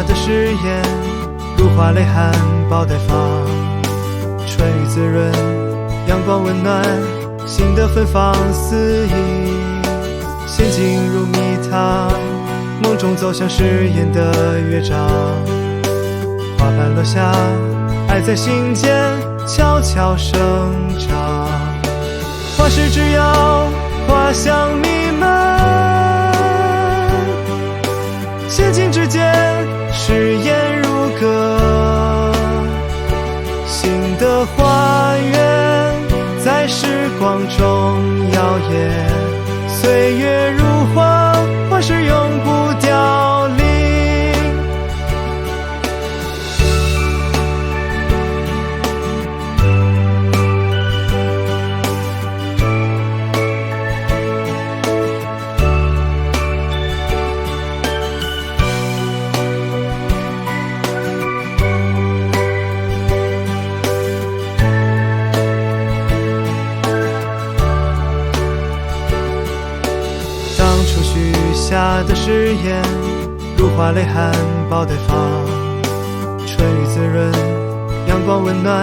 下的誓言，如花蕾含苞待放，春雨滋润，阳光温暖，心的芬芳肆意，陷进入蜜糖，梦中走向誓言的乐章。花瓣落下，爱在心间悄悄生长，花时只要花香弥漫，仙境之间誓言如歌，新的花园在时光中摇曳，岁月如花，花是永不凋零。下的誓言，如花蕾含苞待放，春雨滋润，阳光温暖，